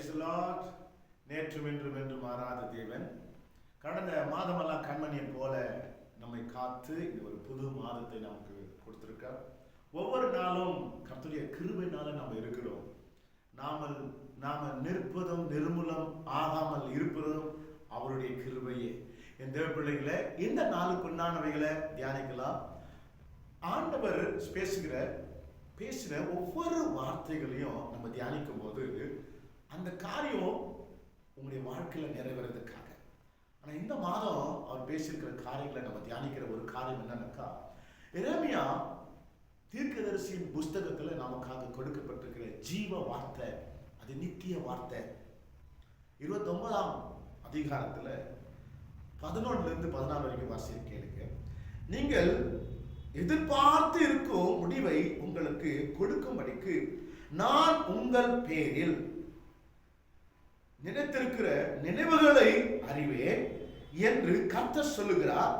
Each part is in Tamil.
Praise the Lord. நேற்றும் இன்றும் என்றும் மாறாத தேவன் கடந்த மாதமெல்லாம் கண்மணியை போல நம்மை காத்து இந்த ஒரு புது மாதத்தை நமக்கு கொடுத்திருக்கார். ஒவ்வொரு நாளும் கர்த்தருடைய கிருபையினால நாம் இருக்கிறோம். நாம நிற்பதும் நிர்மூலம் ஆகாமல் இருப்பதும் அவருடைய கிருபையே. என் தேவ பிள்ளைகளை இந்த நாளுக்குண்டானவைகளை தியானிக்கலாம். ஆண்டவர் பேசுகிற ஒவ்வொரு வார்த்தைகளையும் நம்ம தியானிக்கும் போது அந்த காரியம் உங்களுடைய வாழ்க்கையில நிறைவேறதுக்காக. ஆனா இந்த மாதம் அவர் பேசியிருக்கிற காரியங்களை நம்ம தியானிக்கிற ஒரு காரியம் என்னன்னாக்கா, எரேமியா தீர்க்கதரிசியின் புஸ்தகத்துல நமக்காக கொடுக்கப்பட்டிருக்கிற ஜீவ வார்த்தை, அது நித்திய வார்த்தை. 29ஆம் அதிகாரத்துல 11-14 வரைக்கும் வாசிக்க கேளுங்க. நீங்கள் எதிர்பார்த்து இருக்கும் முடிவை உங்களுக்கு கொடுக்கும்படிக்கு நான் உங்கள் பேரில் நினைத்திருக்கிற நினைவுகளை அறிவேன் என்று கர்த்தர் சொல்லுகிறார்.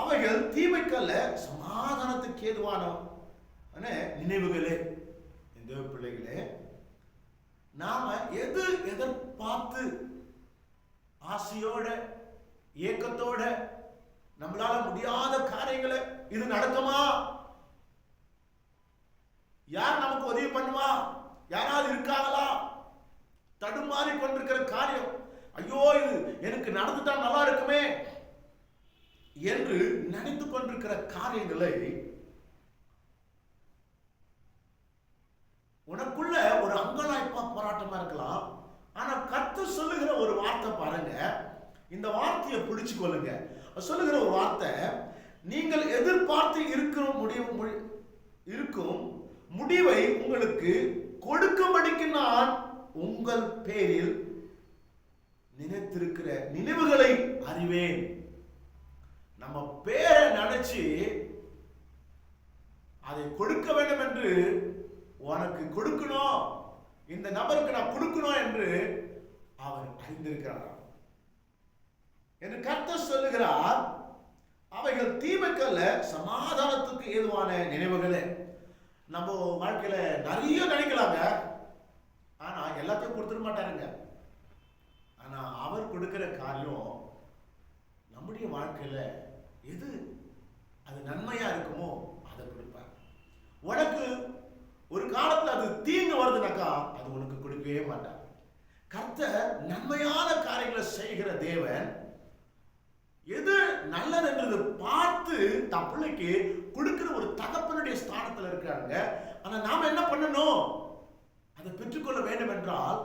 அவைகள் தீமைக்கல்ல, சமாதானத்துக்கு ஏதுவான நினைவுகளே. இந்த பிள்ளைகளே, நாம எதிர்பார்த்து ஆசையோட ஏக்கத்தோட நம்மளால முடியாத காரியங்களை இது நடக்குமா, யார் நமக்கு உதவி பண்ணுவா, யாராவது இருக்காங்களா, தடுமாறி கொண்டிருக்கிற காரியம், ஐயோ இது எனக்கு நடந்துட்டா நல்லா இருக்குமே என்று நினைத்து கொண்டிருக்கிற காரியங்களை உனக்குள்ள ஒரு அங்கலாய்ப்பா போராட்டமா இருக்கலாம். ஆனா கர்த்தர் சொல்லுகிற ஒரு வார்த்தை பாருங்க, இந்த வார்த்தையை பிடிச்சு கொள்ளுங்க. சொல்லுகிற ஒரு வார்த்தை, நீங்கள் எதிர்பார்த்து இருக்கும் முடிவை உங்களுக்கு கொடுக்கும்படிக்கு நான் உங்கள் பேரில் நினைத்திருக்கிற நினைவுகளை அறிவேன். நம்ம பேரை நினைச்சு அதை கொடுக்க வேண்டும் என்று, உனக்கு கொடுக்கணும், இந்த நபருக்கு நான் கொடுக்கணும் என்று அவர் அறிந்திருக்கிறார் என்று கர்த்தர் சொல்லுகிறார். அவைகள் தீமைக்கல்ல, சமாதானத்துக்கு ஏதுவான நினைவுகளே. நம்ம வாழ்க்கையில நிறைய நினைக்கலாங்க, ஆனா எல்லாத்தையும் கொடுத்துட மாட்டாருங்க. ஆனா அவர் கொடுக்கிற காரியம் நம்முடைய வாழ்க்கையில எது அது நன்மையா இருக்குமோ அதை கொடுப்பார். உனக்கு ஒரு காலத்துல அது தீங்கு வருதுனாக்கா அது உனக்கு கொடுக்கவே மாட்டார். கர்த்தர் நன்மையான காரியங்களை செய்கிற தேவன், எது நல்லது என்றது பார்த்து தன் பிள்ளைக்கு கொடுக்கிற ஒரு தகப்பனுடைய ஸ்தானத்துல இருக்காங்க. ஆனா நாம என்ன பண்ணணும், அதை பெற்றுக்கொள்ள வேண்டும் என்றால்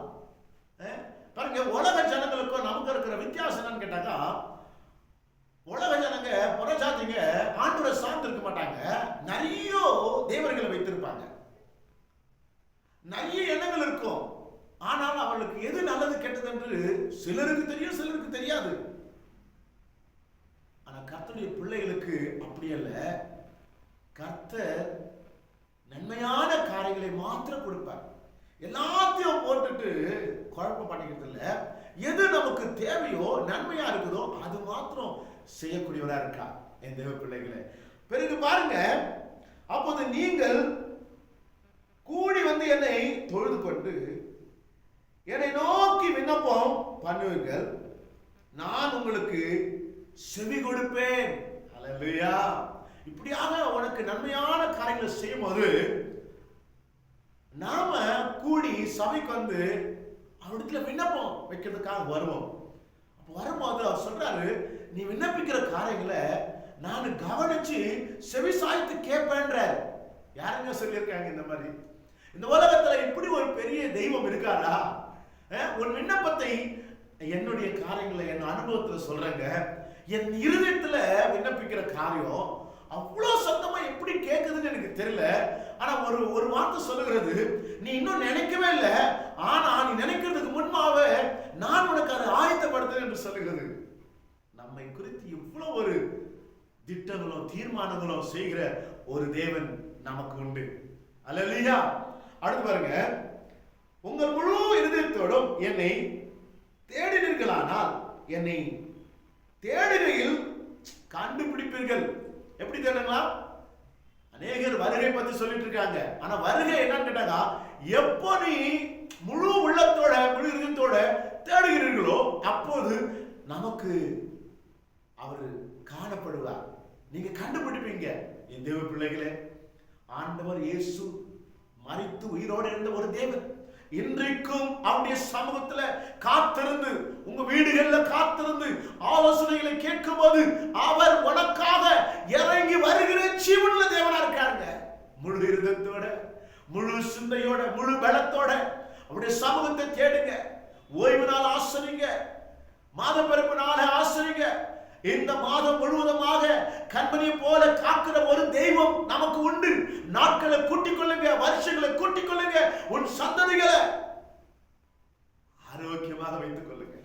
பாருங்க, உலக ஜனங்களுக்கும் நமக்கு இருக்கிற வித்தியாசம் என்னன்னு கேட்டாக்கா, உலக ஜனங்க புறஜாதிங்க ஆண்டவரை சார்ந்து இருக்க மாட்டாங்க, நிறைய தேவர்களை வைத்திருப்பாங்க, நிறைய எண்ணங்கள் இருக்கும். ஆனால் அவளுக்கு எது நல்லது கெட்டது என்று சிலருக்கு தெரியும், சிலருக்கு தெரியாது. ஆனா கர்த்தருடைய பிள்ளைகளுக்கு அப்படி அல்ல. கர்த்தர் நன்மையான காரியங்களை மாத்திரம் கொடுப்பார். எல்லாத்தையும் போட்டுட்டு குழப்பம் பண்ணிக்கிறது இல்ல. எது நமக்கு தேவையோ நன்மையா இருக்குதோ அது மாத்திரம் செய்யக்கூடியவரா இருக்கா என் தேவ பிள்ளைகளே. பிறகு பாருங்க, அப்போது நீங்கள் கூடி வந்து என்னை தொழுது கொண்டு என்னை நோக்கி விண்ணப்பம் பண்ணுவீர்கள், நான் உங்களுக்கு செவி கொடுப்பேன். அல்லேலூயா. இப்படியாக உனக்கு நன்மையான காரியங்களை செய்யும்போது நாம கூடி சபைக்கு வந்து அவரிடத்துல விண்ணப்பம் வைக்கிறதுக்காக வருவோம். அப்ப வரும்போது அவர் சொல்றாரு, நீ விண்ணப்பிக்கிற காரியங்களை நான் கவனிச்சு செவி சாய்த்து கேட்பேன்ற. யாருங்க சொல்லியிருக்காங்க இந்த மாதிரி? இந்த உலகத்துல இப்படி ஒரு பெரிய தெய்வம் இருக்காரா? உன் விண்ணப்பத்தை, என்னுடைய காரியங்களை என் அனுபவத்துல சொல்றேங்க, என் இருதயத்துல விண்ணப்பிக்கிற காரியம் அவ்வளவு சத்தமா எப்படி கேட்குதுன்னு எனக்கு தெரியல. ஆனா ஒரு வார்த்தை சொல்லுகிறது, நீ இன்னும் நினைக்கவே இல்லை, ஆனா நீ நினைக்கிறதுக்கு முன்பாக நான் உனக்கு அதை ஆயத்தப்படுத்துறேன் என்று சொல்லுகிறது. நம்மை குறித்து இவ்வளவு ஒரு திட்டங்களும் தீர்மானங்களும் செய்கிற ஒரு தேவன் நமக்கு உண்டு. அல்லேலூயா. அடுத்து பாருங்க, உங்கள் முழு இருதயத்தோடும் என்னை தேடினீர்களானால் என்னை தேடுகையில் கண்டுபிடிப்பீர்கள். எப்படி தேடுங்களா? அநேகர் வருகை பத்தி சொல்லிட்டு இருக்காங்க. ஆனா வருகை என்னன்னு கேட்டாங்க, எப்போ நீ முழு உள்ளத்தோட முழு இருதயத்தோட அவர் காணப்படுவார். நீங்க கண்டுபிடிப்பீங்க. என் தேவ பிள்ளைகளே, ஆண்டவர் இயேசு மரித்து உயிரோடு இருந்த ஒரு தேவன். இன்றைக்கும் அவருடைய சமூகத்துல காத்திருந்து, உங்க வீடுகள்ல காத்திருந்து ஆலோசனைகளை கேட்கும் போது அவர் உனக்காக இறங்கி வருகிற ஜீவனுள்ள தேவனா இருக்காங்க. முழு இருதயத்தோட, முழு சிந்தையோட, முழு பலத்தோட அவருடைய சமூகத்தை தேடுங்க. ஓய்வு நாள் ஆசரிங்க, மாத பிறப்பு நாளை ஆசரிங்க. இந்த மாதம் முழுவதுமாக கண்மணியை போல காக்கிற ஒரு தெய்வம் நமக்கு உண்டு. நாட்களை கூட்டிக் கொள்ளுங்க, வருஷங்களை கூட்டிக் கொள்ளுங்க, உன் சந்ததிகளை ஆரோக்கியமாக வைத்துக் கொள்ளுங்க.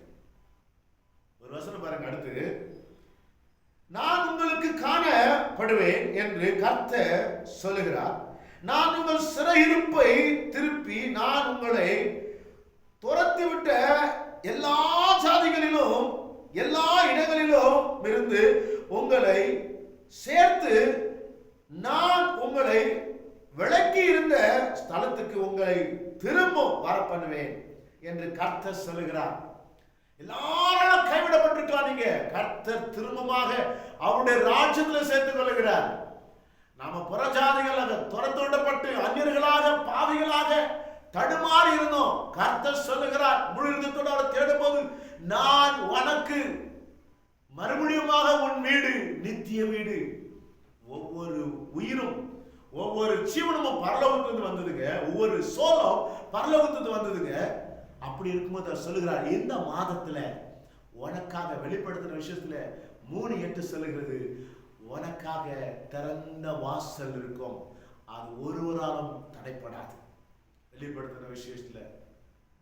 ஒரு வசனம் பாருங்க அடுத்து, நான் உங்களுக்கு காணப்படுவேன் என்று கர்த்தர் சொல்லுகிறார். நான் உங்கள் சிறையிருப்பை திருப்பி, நான் உங்களை துரத்திவிட்ட எல்லா ஜாதிகளிலும் எல்லா இடங்களிலும் இருந்து உங்களை சேர்த்து, நான் உங்களை விலக்கி இருந்த ஸ்தலத்துக்கு உங்களை திரும்ப வர பண்ணுவேன் என்று கர்த்தர் சொல்லுகிறார். எல்லாரும் கைவிடப்பட்டிருக்காங்க, கர்த்தர் திரும்பமாக அவருடைய ராஜ்யத்தில் சேர்த்துக் கொள்ளுகிறார். நாம புறஜாதிகளாக துரத்து விடப்பட்டு அந்நியர்களாக பாவிகளாக தடுமாறி இருந்தோம். கர்த்தர் சொல்லுகிறார், முழு இதயத்தோடு அவரை தேடும் போது, நான் உனக்கு மறுபடியுமாக உன் வீடு நித்திய வீடு. ஒவ்வொரு உயிரும் ஒவ்வொரு ஜீவனமும் பரலோகத்திலிருந்து வந்ததுங்க, ஒவ்வொரு சோலம் பரலோகத்திலிருந்து வந்ததுங்க. அப்படி இருக்கும்போது அவர் சொல்லுகிறார், இந்த மாதத்துல உனக்காக வெளிப்படுத்தின விஷயத்துல 3:8 சொல்லுகிறது, உனக்காக திறந்த வாசல் இருக்கும், அது ஒருவராலும் தடைப்படாது. வெளிப்படுத்தின விஷயத்துல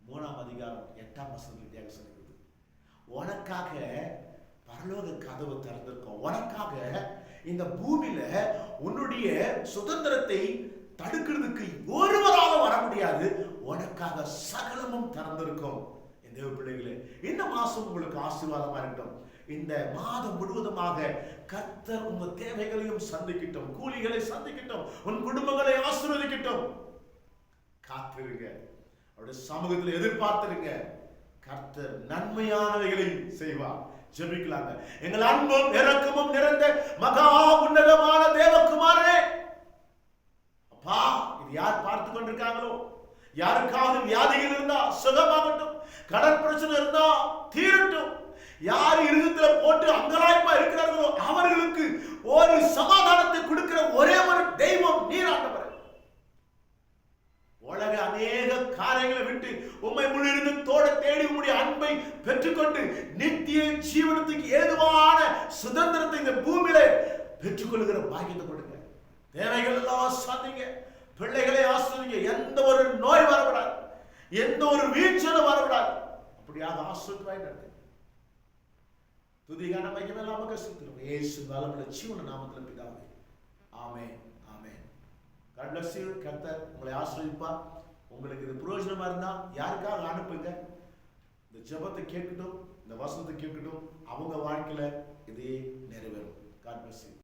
3ஆம் அதிகாரம் 8ஆம் வசனத்திலே சொல்லுகிறது, உனக்காக பரலோக கதவு திறந்திருக்கும். உனக்காக இந்த பூமியில உன்னுடைய சுதந்திரத்தை தடுக்கிறதுக்கு ஒருவரால வர முடியாது. உனக்காக சகலமும் திறந்திருக்கும். என் தேவ பிள்ளைகளே, இந்த மாசம் உங்களுக்கு ஆசீர்வாதமா இருக்கட்டும். இந்த மாதம் முழுவதுமாக கர்த்தர் உங்க தேவைகளையும் சந்திக்கட்டும், கூலிகளை சந்திக்கட்டும், உன் குடும்பங்களை ஆசீர்வதிக்கட்டும். காத்திருங்க, அவருடைய சமூகத்தில் எதிர்பார்த்திருங்க. கர்த்தர் நன்மையானவைகளை செய்வார். ஜெபிக்கலாங்க. எங்கள் அன்பும் இரக்கமும் நிறைந்த மகா உன்னதமான தேவகுமாரே, அப்பா, இது யார் பார்த்து கொண்டிருக்காங்களோ, யாருக்காவது வியாதிகள் இருந்தா சுகமாகட்டும், கடன் பிரச்சனை இருந்தா தீரட்டும், யார் இருதயத்துல போட்டு அங்கலாய்ப்பா இருக்கிறார்களோ அவர்களுக்கு ஒரு சமாதானத்தை கொடுக்கிற ஒரே ஒரு தெய்வம் நீர் ஆண்டவரே. உலக அநேக காரியங்களை விட்டு உம்மை முழு இருதயத்தோட தேடி உம்முடைய அன்பை பெற்றுக்கொண்டு நித்திய ஜீவனத்துக்கு ஏதுவான சுதந்திரத்தை இந்த பூமியில பெற்றுக்கொள்ளுகிற பாக்கியத்தை கொடுங்க. தேவைகள் எல்லாம் சாதிங்க, பிள்ளைகளை ஆசிரியங்க, எந்த ஒரு நோய் வரக்கூடாது, எந்த ஒரு வீழ்ச்சியும் வரக்கூடாது. அப்படியாக ஆசிரியர் நடத்து. துதிகான மையமெல்லாம் நமக்கு சுத்திரும். இயேசு வல்லமையுள்ள ஜீவன நாமத்தில் பிதாவே, ஆமென், ஆமென். God bless you. கர்த்தர் உங்களை ஆசீர்வதிப்பார். உங்களுக்கு இது பிரயோஜனமா இருந்தா யாருக்காக அனுப்புங்க. இந்த ஜெபத்தை கேட்கட்டும், இந்த வசனத்தை கேட்கட்டும், அவங்க வாழ்க்கையில இதே நிறைவேறும். God bless you.